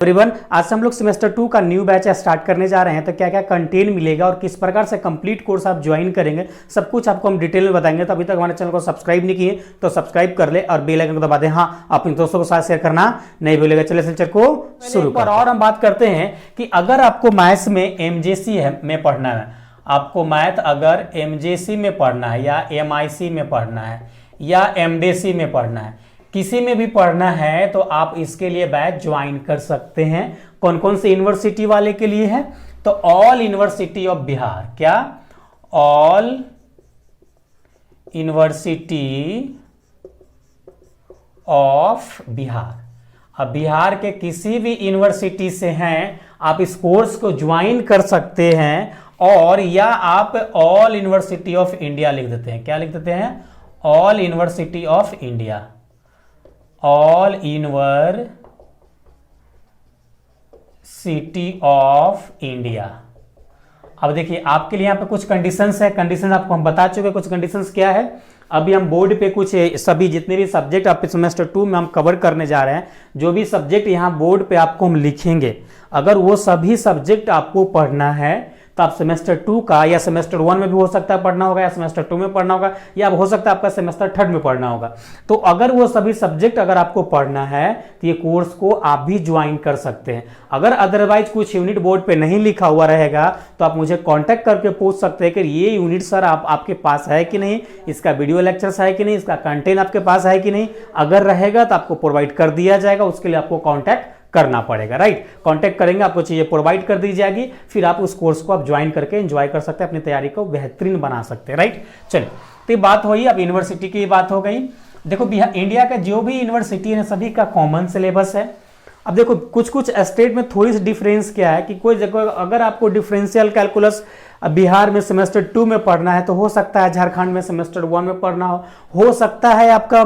Everyone, आज हम लोग सेमेस्टर 2 का न्यू बैच स्टार्ट करने जा रहे हैं। तो क्या क्या कंटेंट मिलेगा और किस प्रकार से कंप्लीट कोर्स आप ज्वाइन करेंगे, सब कुछ आपको हम डिटेल में बताएंगे। तो अभी तक हमारे चैनल को सब्सक्राइब नहीं किए तो सब्सक्राइब कर ले और बेल आइकन को दबा दें। हाँ, अपने दोस्तों के साथ शेयर करना नहीं भूलेगा। चलिए लेक्चर को शुरू करें। और हम बात करते हैं कि अगर आपको मैथ्स में एमजेसी में पढ़ना है, आपको मैथ अगर एमजेसी में पढ़ना है या एमआईसी में पढ़ना है या एमडेसी में पढ़ना है, किसी में भी पढ़ना है तो आप इसके लिए बैच ज्वाइन कर सकते हैं। कौन कौन से यूनिवर्सिटी वाले के लिए है? तो ऑल यूनिवर्सिटी ऑफ बिहार। क्या? All university of Bihar. अब बिहार के किसी भी यूनिवर्सिटी से हैं, आप इस कोर्स को ज्वाइन कर सकते हैं। और या आप ऑल यूनिवर्सिटी ऑफ इंडिया लिख देते हैं। क्या लिख देते हैं? All university of India. All university of India. अब देखिए आपके लिए यहाँ पे कुछ कंडीशंस है। कंडीशंस आपको हम बता चुके। कुछ कंडीशंस क्या है? अभी हम बोर्ड पे कुछ सभी जितने भी सब्जेक्ट आप सेमेस्टर 2 में हम कवर करने जा रहे हैं, जो भी सब्जेक्ट यहाँ बोर्ड पे आपको हम लिखेंगे, अगर वो सभी सब्जेक्ट आपको पढ़ना है तो आप सेमेस्टर 2 का या सेमेस्टर 1 में भी हो सकता है पढ़ना होगा, या सेमेस्टर 2 में पढ़ना होगा, या हो सकता है आपका सेमेस्टर 3 में पढ़ना होगा। तो अगर वो सभी सब्जेक्ट अगर आपको पढ़ना है तो ये कोर्स को आप भी ज्वाइन कर सकते हैं। अगर अदरवाइज कुछ यूनिट बोर्ड पे नहीं लिखा हुआ रहेगा तो आप मुझे कांटेक्ट करके पूछ सकते हैं कि ये यूनिट सर आपके पास है कि नहीं, इसका वीडियो लेक्चर्स है कि नहीं, इसका कंटेंट आपके पास है कि नहीं। अगर रहेगा तो आपको प्रोवाइड कर दिया जाएगा, उसके लिए आपको कॉन्टैक्ट करना पड़ेगा। राइट, कांटेक्ट करेंगे, आपको चीजें प्रोवाइड कर दी जाएगी, फिर आप उस कोर्स को आप ज्वाइन करके एंजॉय कर सकते हैं, अपनी तैयारी को बेहतरीन बना सकते हैं। राइट, चलिए तो ये बात हुई। अब यूनिवर्सिटी की बात हो गई। देखो इंडिया का जो भी यूनिवर्सिटी है सभी का कॉमन सिलेबस है। अब देखो कुछ कुछ स्टेट में थोड़ी सी डिफरेंस क्या है कि कोई जगह अगर आपको डिफरेंशियल कैलकुलस बिहार में सेमेस्टर 2 में पढ़ना है तो हो सकता है झारखंड में सेमेस्टर 1 में पढ़ना हो सकता है आपका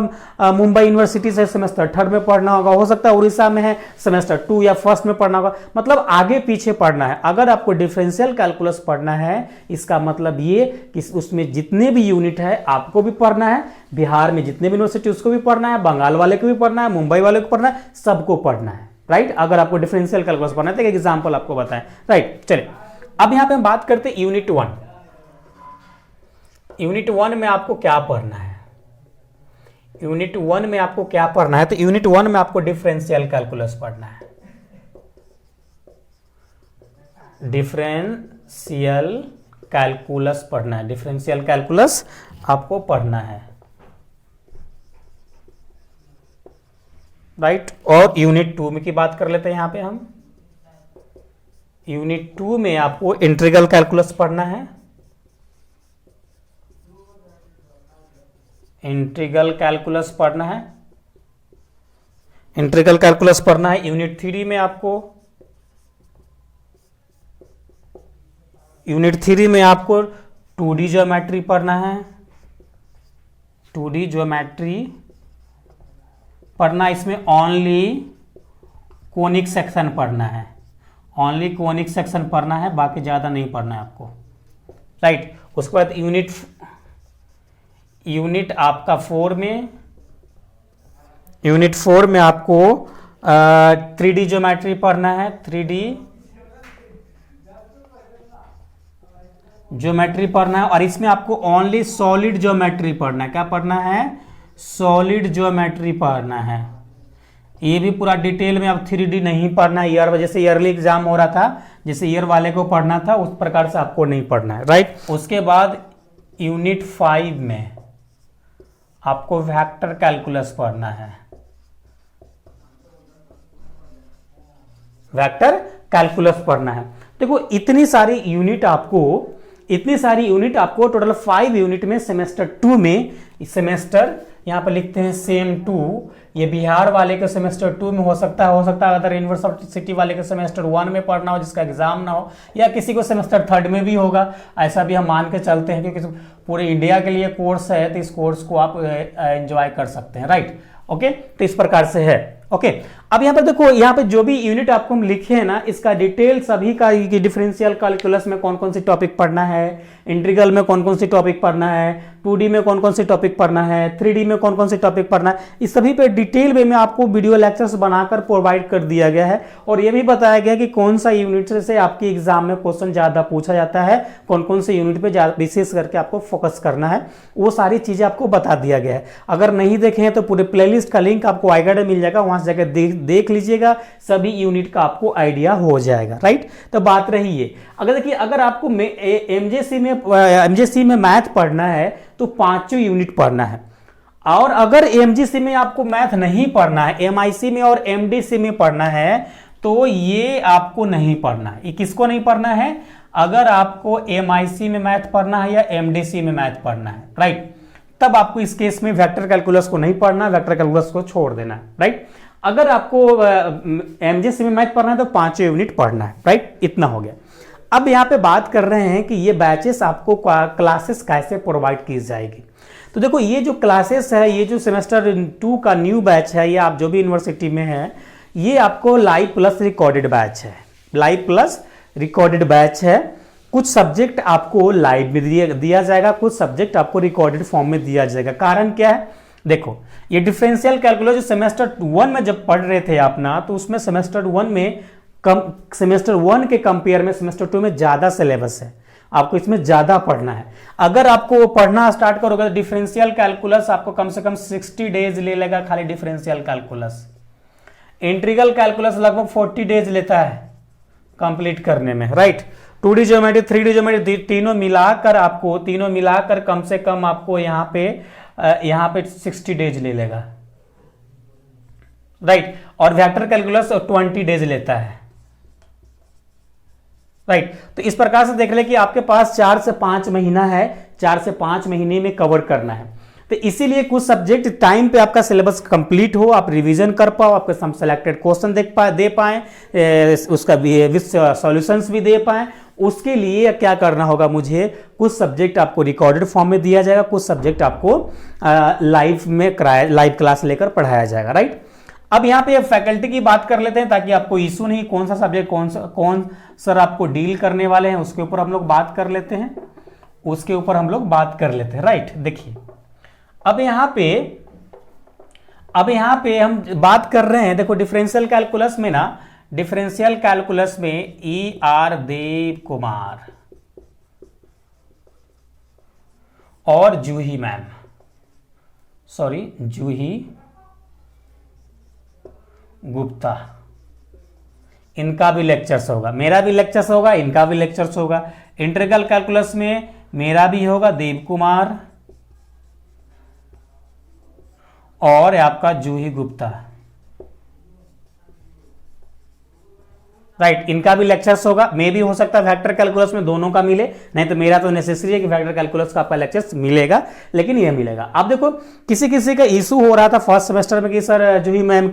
मुंबई यूनिवर्सिटी से सेमेस्टर 3 में पढ़ना होगा, हो सकता है उड़ीसा में है सेमेस्टर 2 या फर्स्ट में पढ़ना होगा। मतलब आगे पीछे पढ़ना है। अगर आपको डिफरेंशियल कैलकुलस पढ़ना है, इसका मतलब ये कि उसमें जितने भी यूनिट है आपको भी पढ़ना है, बिहार में जितने भी यूनिवर्सिटी उसको भी पढ़ना है, बंगाल वाले को भी पढ़ना है, मुंबई वाले को पढ़ना है, सबको पढ़ना है। राइट, अगर आपको डिफरेंशियल कैलकुलस पढ़ना है तो एक एग्जांपल आपको बताएं। राइट, चलिए अब यहां पे हम बात करते हैं यूनिट 1। यूनिट 1 में आपको क्या पढ़ना है? यूनिट 1 में आपको क्या पढ़ना है? तो यूनिट 1 में आपको डिफरेंशियल कैलकुलस पढ़ना है। डिफरेंशियल कैलकुलस पढ़ना है। डिफरेंशियल कैलकुलस आपको पढ़ना है। राइट, और यूनिट 2 में की बात कर लेते हैं। यहां पे हम यूनिट 2 में आपको इंटीग्रल कैलकुलस पढ़ना है। इंटीग्रल कैलकुलस पढ़ना है। इंटीग्रल कैलकुलस पढ़ना है। यूनिट 3 में आपको यूनिट 3 में आपको 2D ज्योमेट्री पढ़ना है। 2D ज्योमेट्री पढ़ना, इसमें ओनली कोनिक सेक्शन पढ़ना है। ओनली कोनिक सेक्शन पढ़ना है, बाकी ज्यादा नहीं पढ़ना है आपको। राइट, उसके बाद यूनिट आपका 4 में यूनिट 4 में आपको 3D ज्योमेट्री पढ़ना है। 3D ज्योमेट्री पढ़ना है, और इसमें आपको ओनली सॉलिड ज्योमेट्री पढ़ना है। क्या पढ़ना है? सॉलिड ज्योमेट्री पढ़ना है। ये भी पूरा डिटेल में अब 3D नहीं पढ़ना है। ईयर जैसे ईयरली एग्जाम हो रहा था, जैसे ईयर वाले को पढ़ना था, उस प्रकार से आपको नहीं पढ़ना है। राइट, उसके बाद यूनिट 5 में आपको वेक्टर कैलकुलस पढ़ना है। वेक्टर कैलकुलस पढ़ना है। देखो इतनी सारी यूनिट आपको टोटल 5 यूनिट में सेमेस्टर 2 में, सेमेस्टर यहां पर लिखते हैं सेम 2, ये बिहार वाले के सेमेस्टर 2 में हो सकता है अदर यूनिवर्सिटी वाले के सेमेस्टर 1 में पढ़ना हो जिसका एग्जाम ना हो, या किसी को सेमेस्टर 3 में भी होगा। ऐसा भी हम मान के चलते हैं क्योंकि पूरे इंडिया के लिए कोर्स है, तो इस कोर्स को आप एंजॉय कर सकते हैं। राइट, ओके, तो इस प्रकार से है। ओके, अब यहाँ पर देखो, यहाँ पे जो भी यूनिट आपको हम लिखे हैं ना, इसका डिटेल सभी का, डिफरेंशियल कैलकुलस में कौन कौन सी टॉपिक पढ़ना है, इंटीग्रल में कौन कौन सी टॉपिक पढ़ना है, 2D में कौन कौन सी टॉपिक पढ़ना है, 3D में कौन कौन सी टॉपिक पढ़ना है, इस सभी पे डिटेल वे में आपको वीडियो लेक्चर्स बनाकर प्रोवाइड कर दिया गया है। और ये भी बताया गया कि कौन सा यूनिट से आपके एग्जाम में क्वेश्चन ज्यादा पूछा जाता है, कौन कौन से यूनिट पे विशेष करके आपको फोकस करना है, वो सारी चीजें आपको बता दिया गया है। अगर नहीं देखे हैं तो पूरे प्लेलिस्ट का लिंक आपको आई गाइड में मिल जाएगा, वहां से जाकर देख लीजिएगा, सभी यूनिट का आपको आइडिया हो जाएगा। राइट, तो बात रही है, अगर देखिए, अगर आपको एमजेसी में मैथ पढ़ना है तो 5 यूनिट पढ़ना है। और अगर एमजीसी में आपको मैथ नहीं पढ़ना है, एमआईसी में और एमडीसी में पढ़ना है, तो ये आपको नहीं पढ़ना है। ये किसको नहीं पढ़ना है? अगर आपको एमआईसी में मैथ पढ़ना है या एमडीसी में मैथ पढ़ना है, राइट, तब आपको इस केस में वेक्टर कैलकुलस को नहीं पढ़ना, वेक्टर कैलकुलस को छोड़ देना है। राइट, अगर आपको एमजीसी में मैथ पढ़ना है तो 5 यूनिट पढ़ना है। राइट, इतना हो गया। अब यहाँ पे बात कर रहे हैं कि ये बैचेस आपको क्लासेस कैसे प्रोवाइड की जाएगी। तो देखो, ये जो क्लासेस है, ये जो सेमेस्टर 2 का न्यू बैच है, ये आप जो भी यूनिवर्सिटी में है, ये आपको लाइव प्लस रिकॉर्डेड बैच है। लाइव प्लस रिकॉर्डेड बैच है। कुछ सब्जेक्ट आपको लाइव में दिया जाएगा, कुछ सब्जेक्ट आपको रिकॉर्डेड फॉर्म में दिया जाएगा। कारण क्या है? देखो, ये डिफरेंशियल कैलकुलस जो सेमेस्टर 1 में जब पढ़ रहे थे अपना, तो उसमें सेमेस्टर 1 में सेमेस्टर 1 के कंपेयर में सेमेस्टर 2 में ज्यादा सिलेबस है, आपको इसमें ज्यादा पढ़ना है। अगर आपको पढ़ना स्टार्ट करोगे तो डिफरेंशियल कैलकुलस आपको कम से कम 60 डेज ले लेगा, खाली डिफरेंशियल कैलकुलस। इंटीग्रल कैलकुलस लगभग 40 डेज लेता है कंप्लीट करने में। Right, 2D geometry, 3D geometry, तीनों मिलाकर कम से कम आपको यहाँ पे 60 डेज ले लेगा। राइट, और वेक्टर कैलकुलस 20 डेज लेता है। राइट, तो इस प्रकार से देख ले कि आपके पास 4 से 5 महीना है, 4 से 5 महीने में कवर करना है। तो इसीलिए कुछ सब्जेक्ट टाइम पे आपका सिलेबस कंप्लीट हो, आप रिवीजन कर पाओ, आपके सम सेलेक्टेड क्वेश्चन दे पाए, उसका सॉल्यूशंस भी दे पाए। उसके लिए क्या करना होगा, मुझे कुछ सब्जेक्ट आपको रिकॉर्डेड फॉर्म में दिया जाएगा, कुछ सब्जेक्ट आपको लाइव क्लास लेकर पढ़ाया जाएगा। राइट, अब यहाँ पे फैकल्टी की बात कर लेते हैं ताकि आपको इशू नहीं, कौन सा सब्जेक्ट कौन सर आपको डील करने वाले हैं, उसके ऊपर हम लोग बात कर लेते हैं। राइट, देखिए, अब यहाँ पे हम बात कर रहे हैं, देखो डिफरेंशियल कैलकुलस में ER देव कुमार और जूही गुप्ता, इनका भी लेक्चर्स होगा, मेरा भी लेक्चर्स होगा, इनका भी लेक्चर्स होगा। इंटीग्रल कैलकुलस में मेरा भी होगा, देव कुमार और आपका जूही गुप्ता। राइट, इनका भी लेक्चर्स होगा। मे भी हो सकता है वेक्टर कैलकुलस में दोनों का मिले, नहीं तो मेरा तो नेसेसरी है कि वेक्टर कैलकुलस का आपका लेक्चर्स मिलेगा, लेकिन ये मिलेगा। अब देखो, किसी किसी का इशू हो रहा था फर्स्ट सेमेस्टर में कि सर जूही मैम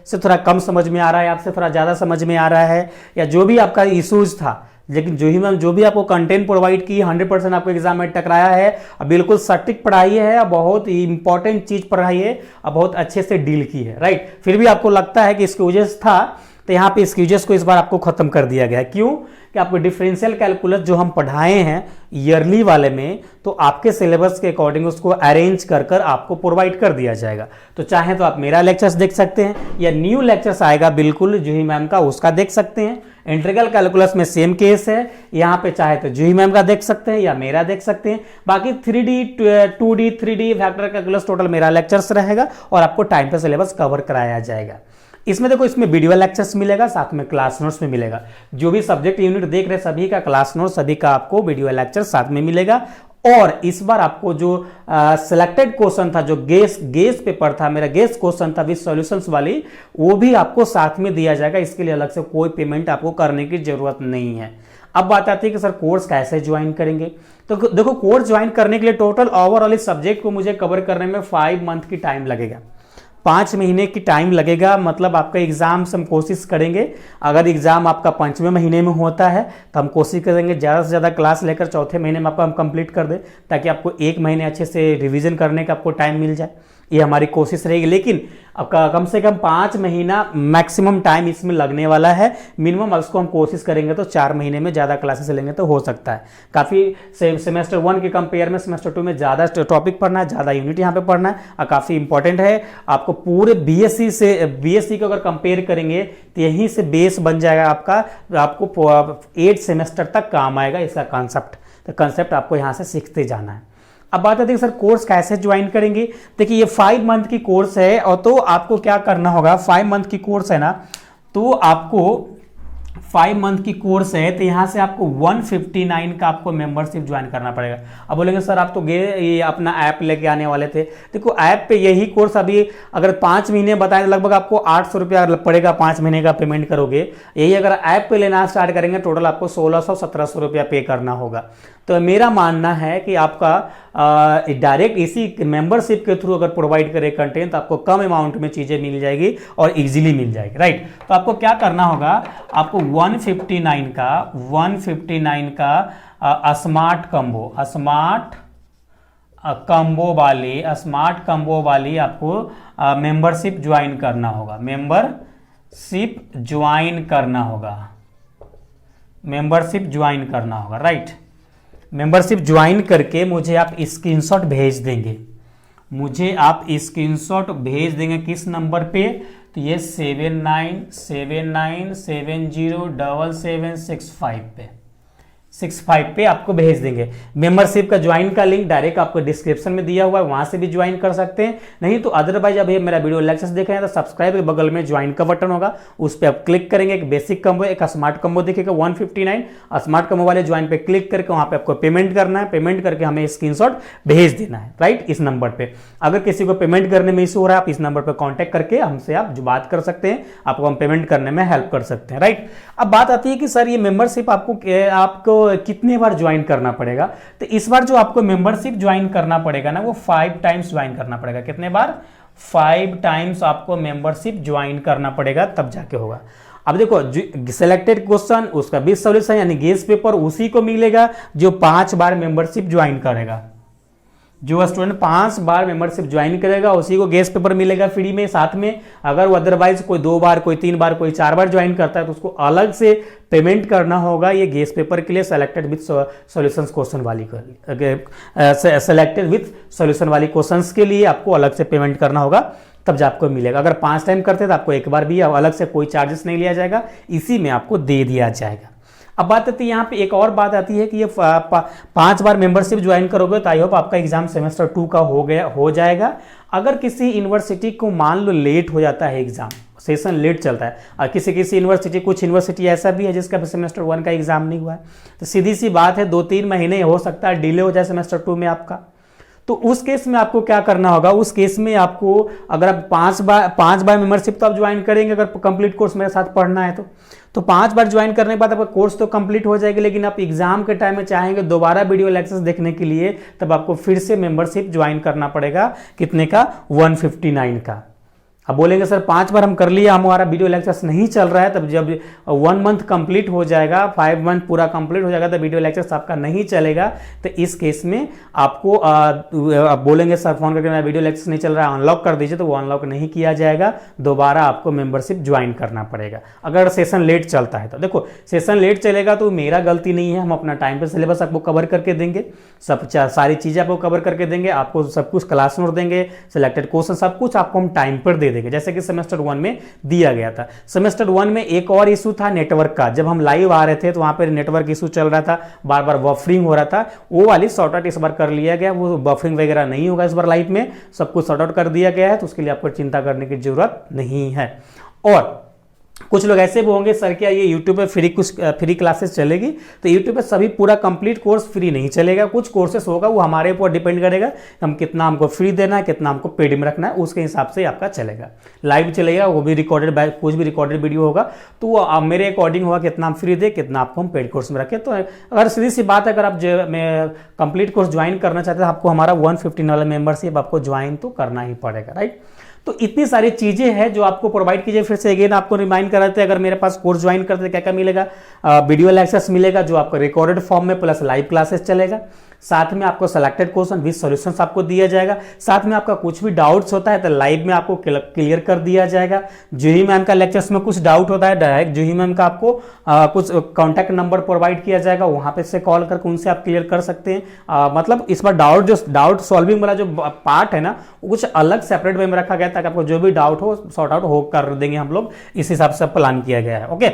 से थोड़ा कम समझ में आ रहा है, आपसे थोड़ा ज्यादा समझ में आ रहा है, या जो भी आपका इशूज था, लेकिन जूही मैम जो भी आपको कंटेंट प्रोवाइड की 100% आपको एग्जाम में टकराया है, बिल्कुल सटीक पढ़ाई है, बहुत इंपॉर्टेंट चीज पढ़ाई है, बहुत अच्छे से डील की है। राइट, फिर भी आपको लगता है कि एक्सक्यूजेस था, तो यहाँ पे एक्सक्यूजेस को इस बार आपको खत्म कर दिया गया है। क्यों? कि आपको डिफरेंशियल कैलकुलस जो हम पढ़ाए हैं ईयरली वाले में, तो आपके सिलेबस के अकॉर्डिंग उसको अरेंज कर आपको प्रोवाइड कर दिया जाएगा। तो चाहे तो आप मेरा लेक्चर्स देख सकते हैं, या न्यू लेक्चर्स आएगा बिल्कुल जूही मैम का, उसका देख सकते हैं। इंटीग्रल कैलकुलस में सेम केस है, यहाँ पे चाहे तो जूही मैम का देख सकते हैं या मेरा देख सकते हैं। बाकी 3D वेक्टर कैलकुलस टोटल मेरा लेक्चर्स रहेगा और आपको टाइम पे सिलेबस कवर कराया जाएगा। इसमें देखो, इसमें वीडियो लेक्चर्स मिलेगा, साथ में क्लास नोट्स में मिलेगा। जो भी सब्जेक्ट यूनिट देख रहे सभी का क्लास नोट्स, सभी का आपको वीडियो लेक्चर साथ में मिलेगा। और इस बार आपको जो सिलेक्टेड क्वेश्चन था, जो गेस पेपर था, मेरा गेस क्वेश्चन था विद सॉल्यूशंस वाली, वो भी आपको साथ में दिया जाएगा। इसके लिए अलग से कोई पेमेंट आपको करने की जरूरत नहीं है। अब बात आती है कि सर कोर्स कैसे ज्वाइन करेंगे। तो देखो, कोर्स ज्वाइन करने के लिए टोटल ओवरऑल इस सब्जेक्ट को मुझे कवर करने में 5 मंथ की टाइम लगेगा, 5 महीने की टाइम लगेगा। मतलब आपका एग्जाम से हम कोशिश करेंगे, अगर एग्जाम आपका 5वें महीने में होता है तो हम कोशिश करेंगे ज़्यादा से ज़्यादा क्लास लेकर 4थे महीने में आपको हम कंप्लीट कर दें, ताकि आपको 1 महीने अच्छे से रिवीजन करने का आपको टाइम मिल जाए। ये हमारी कोशिश रहेगी, लेकिन अब कम से कम 5 महीना मैक्सिमम टाइम इसमें लगने वाला है मिनिमम। उसको हम कोशिश करेंगे तो 4 महीने में ज़्यादा क्लासेस लेंगे तो हो सकता है। काफ़ी सेमेस्टर 1 के कंपेयर में सेमेस्टर 2 में ज़्यादा टॉपिक पढ़ना है, ज़्यादा यूनिट यहाँ पे पढ़ना है और काफ़ी इंपॉर्टेंट है। आपको पूरे बीएससी को अगर कंपेयर करेंगे तो यहीं से बेस बन जाएगा आपका, आपको 8 सेमेस्टर तक काम आएगा इसका कॉन्सेप्ट। तो कॉन्सेप्ट आपको यहाँ से सीखते जाना है। अब बात आती है सर कोर्स कैसे ज्वाइन करेंगे। देखिए ये 5 मंथ की कोर्स है और तो आपको क्या करना होगा, 5 मंथ की कोर्स है ना, तो आपको 5 मंथ की कोर्स है तो यहाँ से आपको 159 का आपको मेंबरशिप ज्वाइन करना पड़ेगा। अब बोलेंगे सर आप तो गए ये अपना ऐप लेके आने वाले थे। देखो ऐप पे यही कोर्स अभी अगर 5 महीने बताएं तो लगभग आपको 800 रुपया पड़ेगा, 5 महीने का पेमेंट करोगे। यही अगर ऐप पे लेना स्टार्ट करेंगे टोटल आपको 1600-1700 रुपया पे करना होगा। तो मेरा मानना है कि आपका डायरेक्ट इसी मेंबरशिप के थ्रू अगर प्रोवाइड करे कंटेंट तो आपको कम अमाउंट में चीज़ें मिल जाएगी और इजीली मिल जाएगी, राइट। तो आपको क्या करना होगा, आपको 159 का स्मार्ट कम्बो वाली आपको मेंबरशिप ज्वाइन करना होगा, मेंबरशिप ज्वाइन करना होगा, राइट। मेंबरशिप ज्वाइन करके मुझे आप स्क्रीनशॉट भेज देंगे, किस नंबर पे, तो ये 79707765 पे आपको भेज देंगे। मेंबरशिप का ज्वाइन का लिंक डायरेक्ट आपको डिस्क्रिप्शन में दिया हुआ है, वहां से भी ज्वाइन कर सकते हैं। नहीं तो अदरवाइज अब ये मेरा वीडियो लेक्चर्स देख रहे हैं तो सब्सक्राइब के बगल में ज्वाइन का बटन होगा, उस पर आप क्लिक करेंगे, एक बेसिक कम्बो एक स्मार्ट कम्बो दिखेगा 159। स्मार्ट कम्बो वाले ज्वाइन पे क्लिक करके वहां पे आपको पेमेंट करना है, पेमेंट करके हमें स्क्रीनशॉट भेज देना है, राइट, इस नंबर पे। अगर किसी को पेमेंट करने में इशू हो रहा है आप इस नंबर पर कॉन्टैक्ट करके हमसे आप बात कर सकते हैं, आपको हम पेमेंट करने में हेल्प कर सकते हैं, राइट। अब बात आती है कि सर ये मेंबरशिप आपको कितने बार ज्वाइन करना पड़ेगा। तो इस बार जो आपको मेंबरशिप ज्वाइन करना पड़ेगा ना वो 5 टाइम्स ज्वाइन करना पड़ेगा। कितने बार, 5 टाइम्स आपको मेंबरशिप ज्वाइन करना पड़ेगा तब जाके होगा। अब देखो सिलेक्टेड क्वेश्चन उसका भी सॉल्यूशन यानी गेस्ट पेपर उसी को मिलेगा जो 5 बार मेंबरशिप ज्वाइन करेगा। जो स्टूडेंट 5 बार मेंबरशिप ज्वाइन करेगा उसी को गेस्ट पेपर मिलेगा फ्री में साथ में। अगर वो अदरवाइज कोई 2 बार, कोई 3 बार, कोई 4 बार ज्वाइन करता है तो उसको अलग से पेमेंट करना होगा ये गेस्ट पेपर के लिए, सिलेक्टेड विथ सॉल्यूशंस क्वेश्चन वाली क्वेश्चंस के लिए आपको अलग से पेमेंट करना होगा तब जा आपको मिलेगा। अगर 5 टाइम करते तो आपको एक बार भी अलग से कोई चार्जेस नहीं लिया जाएगा, इसी में आपको दे दिया जाएगा। अब बात आती है यहाँ पे एक और बात आती है कि ये 5 बार मेंबरशिप ज्वाइन करोगे तो आई होप आपका एग्जाम सेमेस्टर 2 का हो जाएगा। अगर किसी यूनिवर्सिटी को मान लो लेट हो जाता है, एग्जाम सेशन लेट चलता है और किसी यूनिवर्सिटी, कुछ यूनिवर्सिटी ऐसा भी है जिसका सेमेस्टर 1 का एग्जाम नहीं हुआ है, तो सीधी सी बात है 2-3 महीने हो सकता है डिले हो जाए सेमेस्टर 2 में आपका। तो उस केस में आपको क्या करना होगा, उस केस में आपको अगर आप 5 बार मेंबरशिप तो आप ज्वाइन करेंगे अगर कंप्लीट कोर्स मेरे साथ पढ़ना है तो 5 बार ज्वाइन करने के बाद आपका कोर्स तो कंप्लीट हो जाएगी, लेकिन आप एग्जाम के टाइम में चाहेंगे दोबारा वीडियो लेक्चर्स देखने के लिए तब आपको फिर से मेंबरशिप ज्वाइन करना पड़ेगा। कितने का, 159 का। अब बोलेंगे सर 5 बार हम कर लिया, हमारा वीडियो लेक्चर्स नहीं चल रहा है, तब जब 1 मंथ कंप्लीट हो जाएगा, 5 मंथ पूरा कंप्लीट हो जाएगा तो वीडियो लेक्चर्स आपका नहीं चलेगा। तो इस केस में आपको आप बोलेंगे सर फोन करके मेरा वीडियो लेक्चर्स नहीं चल रहा है, अनलॉक कर दीजिए, तो वो अनलॉक नहीं किया जाएगा, दोबारा आपको मेंबरशिप ज्वाइन करना पड़ेगा अगर सेशन लेट चलता है तो। देखो सेशन लेट चलेगा तो मेरा गलती नहीं है, हम अपना टाइम पे सिलेबस आपको कवर करके देंगे, सारी चीज़ें आपको कवर करके देंगे, आपको सब कुछ क्लास नोट देंगे, सिलेक्टेड क्वेश्चन सब कुछ आपको हम टाइम पर दे देंगे जैसे कि सेमेस्टर 1 में दिया गया था। सेमेस्टर 1 में एक और इशू था नेटवर्क का, जब हम लाइव आ रहे थे तो वहां पर नेटवर्क इशू चल रहा था, बार बार बफरिंग हो रहा था, वो वाली सॉर्ट आउट इस बार कर लिया गया, वो बफरिंग वगैरह नहीं होगा इस बार लाइव में, सब कुछ सॉर्ट आउट कर दिया गया है, तो उसके लिए आपको चिंता करने की जरूरत नहीं है। और कुछ लोग ऐसे भी होंगे सर क्या ये यूट्यूब पे फ्री क्लासेस चलेगी, तो यूट्यूब पे सभी पूरा कंप्लीट कोर्स फ्री नहीं चलेगा, कुछ कोर्सेस होगा वो हमारे ऊपर डिपेंड करेगा हम कितना हमको फ्री देना है, कितना हमको पेड में रखना है, उसके हिसाब से आपका चलेगा। लाइव चलेगा वो भी रिकॉर्डेड, कुछ भी रिकॉर्डेड वीडियो होगा तो वो मेरे अकॉर्डिंग होगा कितना हम फ्री दे, कितना आपको हम पेड कोर्स में रखें। तो अगर सीधी सी बात है, अगर आप कंप्लीट कोर्स ज्वाइन करना चाहते हैं आपको हमारा 159 वाला मेंबरशिप आपको ज्वाइन तो करना ही पड़ेगा, राइट। तो इतनी सारी चीजें हैं जो आपको प्रोवाइड कीजिए। फिर से अगेन आपको रिमाइंड कराते हैं, अगर मेरे पास कोर्स ज्वाइन करते हैं क्या क्या मिलेगा, वीडियो लेक्चर्स मिलेगा जो आपको रिकॉर्डेड फॉर्म में, प्लस लाइव क्लासेस चलेगा, साथ में आपको सिलेक्टेड क्वेश्चन विद सॉल्यूशंस आपको दिया जाएगा। साथ में आपका कुछ भी डाउट्स होता है तो लाइव में आपको क्लियर कर दिया जाएगा। जूही मैम का लेक्चर्स में कुछ डाउट होता है, डायरेक्ट जूही मैम का आपको कुछ कॉन्टैक्ट नंबर प्रोवाइड किया जाएगा, वहां पे से कॉल करके उनसे आप क्लियर कर सकते हैं। मतलब इस बार डाउट सॉल्विंग वाला जो पार्ट है ना, वो कुछ अलग सेपरेट वे में रखा गया ताकि आपको जो भी डाउट हो सॉर्ट आउट हो कर देंगे हम लोग, इस हिसाब से प्लान किया गया है। ओके,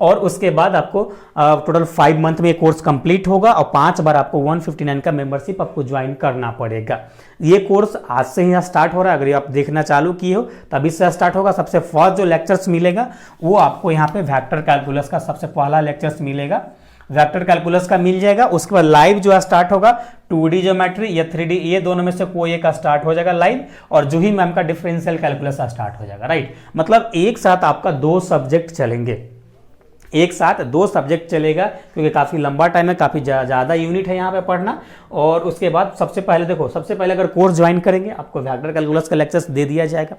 और उसके बाद आपको टोटल 5 मंथ में ये कोर्स कंप्लीट होगा और 5 बार आपको 159 का मेंबरशिप आपको ज्वाइन करना पड़ेगा। ये कोर्स आज से ही स्टार्ट हो रहा है, अगर आप देखना चालू किए हो तभी से स्टार्ट होगा। सबसे फर्स्ट जो लेक्चर्स मिलेगा वो आपको यहाँ पे वेक्टर कैलकुलस का सबसे पहला लेक्चर्स मिलेगा, वेक्टर कैलकुलस का मिल जाएगा। उसके बाद लाइव जो है स्टार्ट होगा 2D ज्योमेट्री या 3D, ये दोनों में से कोई एक का स्टार्ट हो जाएगा लाइव, और जूही मैम का डिफरेंशियल कैलकुलस का स्टार्ट हो जाएगा। राइट, मतलब एक साथ आपका 2 सब्जेक्ट चलेंगे, एक साथ 2 सब्जेक्ट चलेगा, क्योंकि काफ़ी लंबा टाइम है, काफ़ी ज़्यादा यूनिट है यहाँ पे पढ़ना। और उसके बाद सबसे पहले देखो, सबसे पहले अगर कोर्स ज्वाइन करेंगे आपको वेक्टर कैलकुलस का लेक्चर्स दे दिया जाएगा।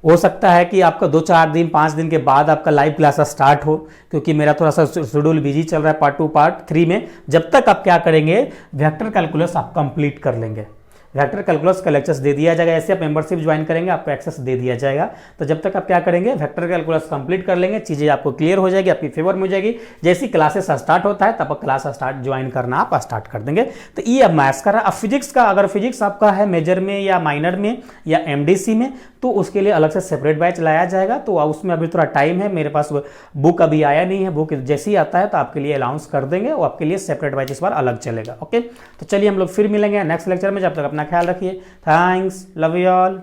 हो सकता है कि आपका 2-4 दिन 5 दिन के बाद आपका लाइव क्लास स्टार्ट हो, क्योंकि मेरा थोड़ा सा शेड्यूल बिजी चल रहा है पार्ट 2 पार्ट 3 में। जब तक आप क्या करेंगे, वेक्टर कैलकुलस आप कंप्लीट कर लेंगे, वेक्टर कैलकुलस का लेक्चर्स दे दिया जाएगा। ऐसे आप मेंबरशिप ज्वाइन करेंगे आपको एक्सेस दे दिया जाएगा। तो जब तक आप क्या करेंगे, वेक्टर कैलकुलस कंप्लीट कर लेंगे, चीज़ें आपको क्लियर हो जाएगी, आपकी फेवर में हो जाएगी। जैसी क्लासेस स्टार्ट होता है तब क्लास स्टार्ट ज्वाइन करना आप स्टार्ट कर देंगे। तो ये अब मैथ्स का रहा। अब फिजिक्स का, अगर फिजिक्स आपका है मेजर में या माइनर में या MDC में, तो उसके लिए अलग से सेपरेट बैच लाया जाएगा। तो उसमें अभी थोड़ा टाइम है, मेरे पास बुक अभी आया नहीं है, बुक जैसे ही आता है तो आपके लिए अनाउंस कर देंगे, वो आपके लिए सेपरेट बैच इस बार अलग चलेगा। ओके, तो चलिए हम लोग फिर मिलेंगे नेक्स्ट लेक्चर में, जब तक अपना ख्याल रखिए। Thanks, love you all.